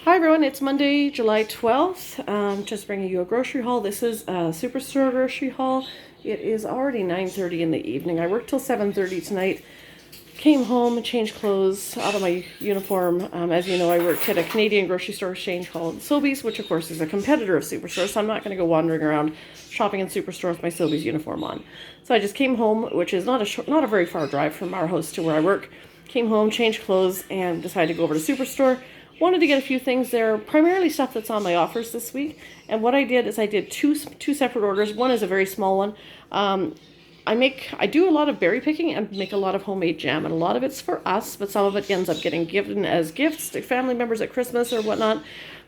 Hi everyone, it's Monday, July 12th. Just bringing you a grocery haul. This is a Superstore grocery haul. It is already 9:30 in the evening. I worked till 7:30 tonight. Came home, changed clothes out of my uniform. As you know, I work at a Canadian grocery store exchange called Sobeys, which of course is a competitor of Superstore, so I'm not going to go wandering around shopping in Superstore with my Sobeys uniform on. So I just came home, which is not a very far drive from our house to where I work. Came home, changed clothes, and decided to go over to Superstore. Wanted to get a few things there, primarily stuff that's on my offers this week. And what I did is I did two separate orders. One is a very small one. I do a lot of berry picking and make a lot of homemade jam, and a lot of it's for us, but some of it ends up getting given as gifts to family members at Christmas or whatnot.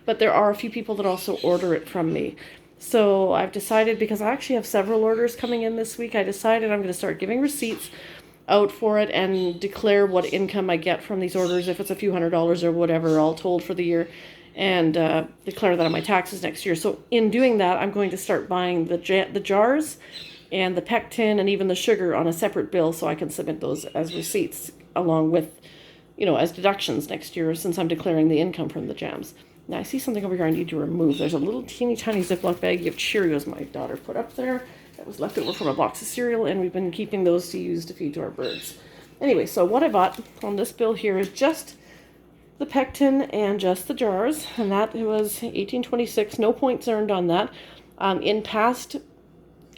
But there are a few people that also order it from me. So I've decided, because I actually have several orders coming in this week, I decided I'm going to start giving receipts out for it and declare what income I get from these orders, if it's a few $100s or whatever all told for the year, and declare that on my taxes next year. So in doing that, I'm going to start buying the jars and the pectin and even the sugar on a separate bill, so I can submit those as receipts along with, as deductions next year, since I'm declaring the income from the jams. Now I see something over here I need to remove. There's a little teeny tiny Ziploc bag of Cheerios my daughter put up there that was left over from a box of cereal, and we've been keeping those to use to feed to our birds. Anyway, so what I bought on this bill here is just the pectin and just the jars, and that was $18.26. No points earned on that. In past,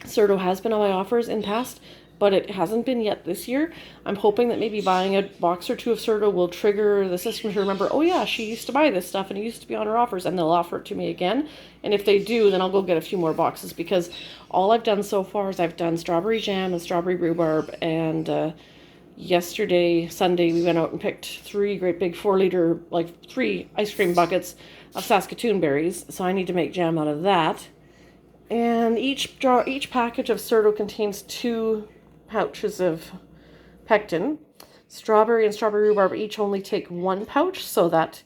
Certo has been on my offers in past, but it hasn't been yet this year. I'm hoping that maybe buying a box or two of Certo will trigger the system to remember, oh yeah, she used to buy this stuff and it used to be on her offers, and they'll offer it to me again. And if they do, then I'll go get a few more boxes, because all I've done so far is I've done strawberry jam and strawberry rhubarb, and yesterday, Sunday, we went out and picked 3 great big 4-liter, 3 ice cream buckets of Saskatoon berries. So I need to make jam out of that. And each package of Certo contains 2 pouches of pectin. Strawberry and strawberry rhubarb each only take 1 pouch, so that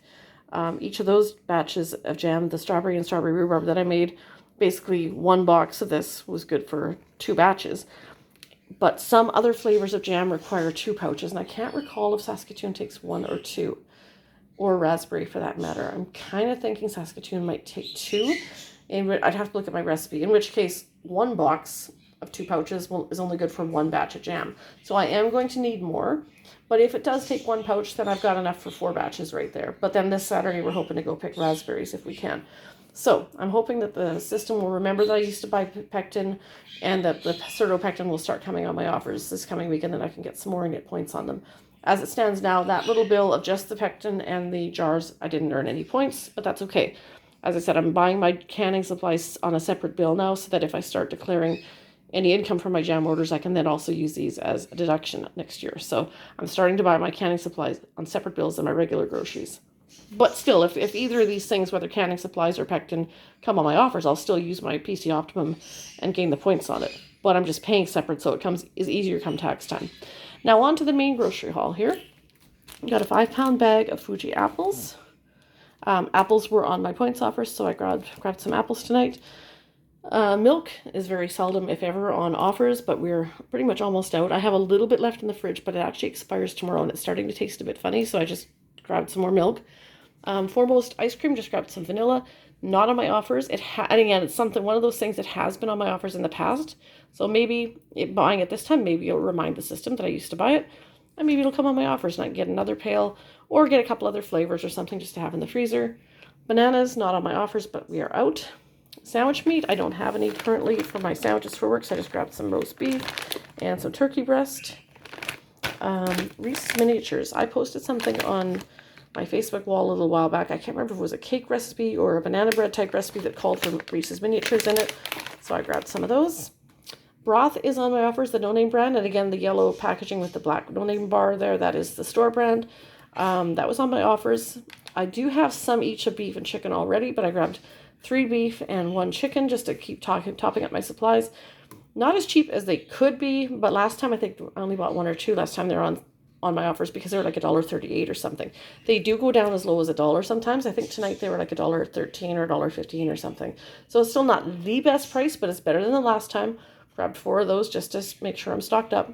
each of those batches of jam, the strawberry and strawberry rhubarb that I made, basically 1 box of this was good for 2 batches. But some other flavors of jam require 2 pouches, and I can't recall if Saskatoon takes 1 or 2, or raspberry for that matter. I'm kind of thinking Saskatoon might take 2. I'd have to look at my recipe, in which case 1 box of 2 pouches is only good for 1 batch of jam. So I am going to need more, but if it does take 1 pouch, then I've got enough for 4 batches right there. But then this Saturday we're hoping to go pick raspberries if we can. So I'm hoping that the system will remember that I used to buy pectin, and that the Certo pectin will start coming on my offers this coming week, and then I can get some more and get points on them. As it stands now, that little bill of just the pectin and the jars, I didn't earn any points, but that's okay. As I said, I'm buying my canning supplies on a separate bill now, so that if I start declaring any income from my jam orders, I can then also use these as a deduction next year. So I'm starting to buy my canning supplies on separate bills than my regular groceries. But still, if either of these things, whether canning supplies or pectin, come on my offers, I'll still use my PC Optimum and gain the points on it. But I'm just paying separate, so is easier come tax time. Now on to the main grocery haul here. Got a 5-pound bag of Fuji apples. Apples were on my points offers, so I grabbed some apples tonight. Milk is very seldom, if ever, on offers, but we're pretty much almost out. I have a little bit left in the fridge, but it actually expires tomorrow, and it's starting to taste a bit funny, so I just grabbed some more milk. Foremost ice cream, just grabbed some vanilla. Not on my offers. And again, it's one of those things that has been on my offers in the past. So maybe buying it this time, maybe it'll remind the system that I used to buy it. And maybe it'll come on my offers and I can get another pail, or get a couple other flavors or something just to have in the freezer. Bananas, not on my offers, but we are out. Sandwich meat, I don't have any currently for my sandwiches for work, so I just grabbed some roast beef and some turkey breast. Reese's Miniatures. I posted something on my Facebook wall a little while back. I can't remember if it was a cake recipe or a banana bread type recipe that called for Reese's Miniatures in it. So I grabbed some of those. Broth is on my offers, the No Name brand. And again, the yellow packaging with the black No Name bar there, that is the store brand. That was on my offers. I do have some each of beef and chicken already, but I grabbed 3 beef and 1 chicken just to keep topping up my supplies. Not as cheap as they could be, but last time I think I only bought 1 or 2 last time they were on my offers, because they're like $1.38 or something. They do go down as low as $1 sometimes. I think tonight they were like $1.13 or $1.15 or something. So it's still not the best price, but it's better than the last time. Grabbed 4 of those just to make sure I'm stocked up.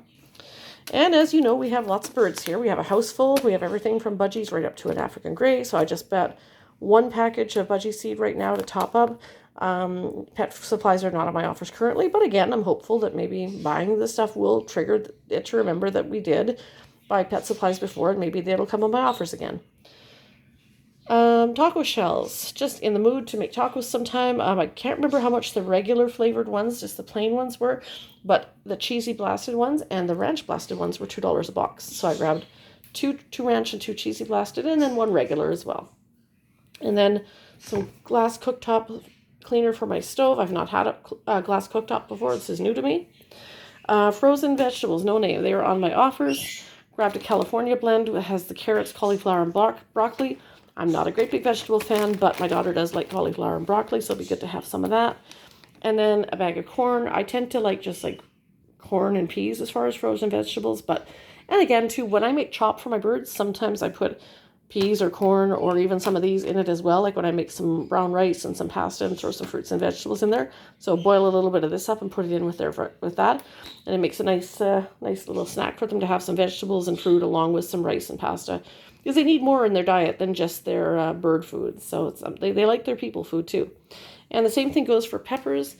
And as you know, we have lots of birds here. We have a house full. We have everything from budgies right up to an African grey. So I just bought one package of budgie seed right now to top up. Pet supplies are not on my offers currently, but again, I'm hopeful that maybe buying this stuff will trigger it to remember that we did buy pet supplies before, and maybe it'll come on my offers again. Taco shells. Just in the mood to make tacos sometime. I can't remember how much the regular flavored ones, just the plain ones were, but the cheesy blasted ones and the ranch blasted ones were $2 a box. So I grabbed two ranch and two cheesy blasted, and then one regular as well. And then some glass cooktop cleaner for my stove. I've not had a glass cooktop before. This is new to me. Frozen vegetables, no name. They were on my offers. Grabbed a California blend that has the carrots, cauliflower, and broccoli. I'm not a great big vegetable fan, but my daughter does like cauliflower and broccoli, so it'll be good to have some of that. And then a bag of corn. I tend to like just like corn and peas as far as frozen vegetables, and again too, when I make chop for my birds, sometimes I put peas or corn or even some of these in it as well, like when I make some brown rice and some pasta and throw some fruits and vegetables in there. So boil a little bit of this up and put it in with that, and it makes a nice little snack for them to have some vegetables and fruit along with some rice and pasta, because they need more in their diet than just their bird food. So it's they like their people food too. And the same thing goes for peppers.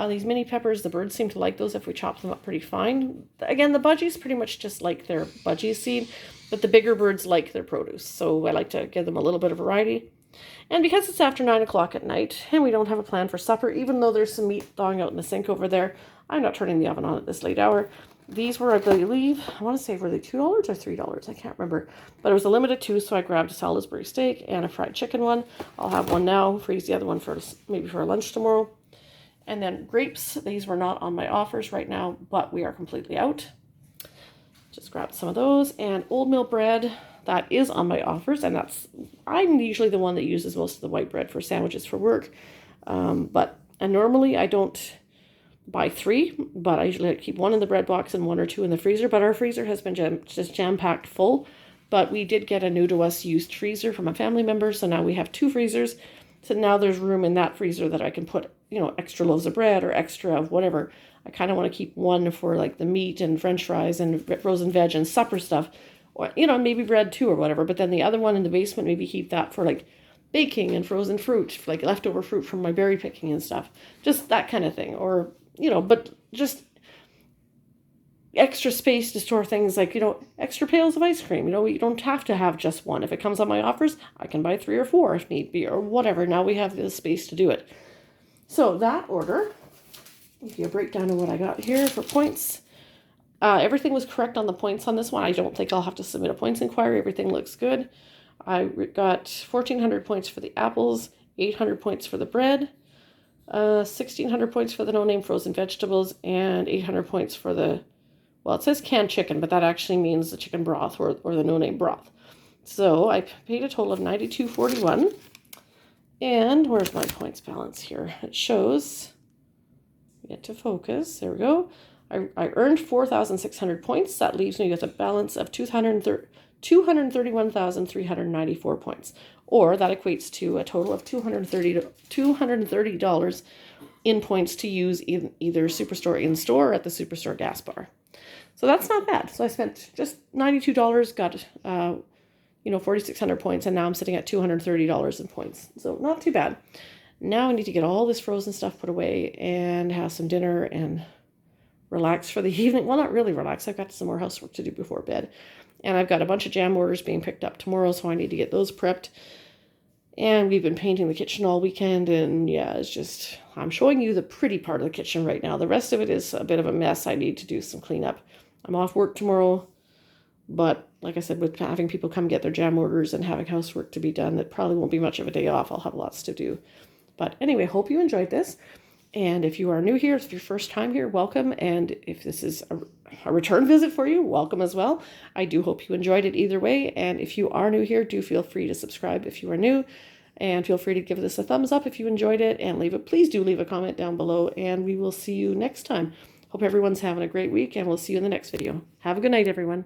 These mini peppers, the birds seem to like those if we chop them up pretty fine. Again, the budgies pretty much just like their budgie seed, but the bigger birds like their produce. So I like to give them a little bit of variety. And because it's after 9 o'clock at night and we don't have a plan for supper, even though there's some meat thawing out in the sink over there, I'm not turning the oven on at this late hour. These were, I believe, I want to say, were they $2 or $3? I can't remember. But it was a limited 2, so I grabbed a Salisbury steak and a fried chicken one. I'll have one now, freeze the other one for maybe for lunch tomorrow. And then grapes. These were not on my offers right now, but we are completely out. Just grabbed some of those. And old meal bread, that is on my offers. And I'm usually the one that uses most of the white bread for sandwiches for work. And normally I don't buy 3, but I usually keep 1 in the bread box and 1 or 2 in the freezer. But our freezer has been just jam-packed full. But we did get a new to us used freezer from a family member, so now we have 2 freezers. So now there's room in that freezer that I can put, extra loaves of bread or extra of whatever. I kind of want to keep 1 for like the meat and French fries and frozen veg and supper stuff, or maybe bread too or whatever. But then the other one in the basement, maybe keep that for like baking and frozen fruit, like leftover fruit from my berry picking and stuff, just that kind of thing. Or but just extra space to store things like, extra pails of ice cream. You don't have to have just 1. If it comes on my offers, I can buy 3 or 4 if need be, or whatever. Now we have the space to do it. So that order, I'll give you a breakdown of what I got here for points. Everything was correct on the points on this one. I don't think I'll have to submit a points inquiry. Everything looks good. I got 1,400 points for the apples, 800 points for the bread, 1,600 points for the no-name frozen vegetables, and 800 points for the, well, it says canned chicken, but that actually means the chicken broth or the no-name broth. So I paid a total of $92.41. And where's my points balance here? It shows, get to focus, there we go. I earned 4,600 points. That leaves me with a balance of 231,394 points. Or that equates to a total of $230 in points to use either Superstore in-store or at the Superstore gas bar. So that's not bad. So I spent just $92, got 4,600 points, and now I'm sitting at $230 in points. So not too bad. Now I need to get all this frozen stuff put away and have some dinner and relax for the evening. Well, not really relax. I've got some more housework to do before bed. And I've got a bunch of jam orders being picked up tomorrow, so I need to get those prepped. And we've been painting the kitchen all weekend, and yeah, it's just, I'm showing you the pretty part of the kitchen right now. The rest of it is a bit of a mess. I need to do some cleanup. I'm off work tomorrow, but like I said, with having people come get their jam orders and having housework to be done, that probably won't be much of a day off. I'll have lots to do. But anyway, hope you enjoyed this. And if you are new here, if it's your first time here, welcome. And if this is a return visit for you, welcome as well. I do hope you enjoyed it either way. And if you are new here, do feel free to subscribe if you are new. And feel free to give this a thumbs up if you enjoyed it. And please do leave a comment down below. And we will see you next time. Hope everyone's having a great week. And we'll see you in the next video. Have a good night, everyone.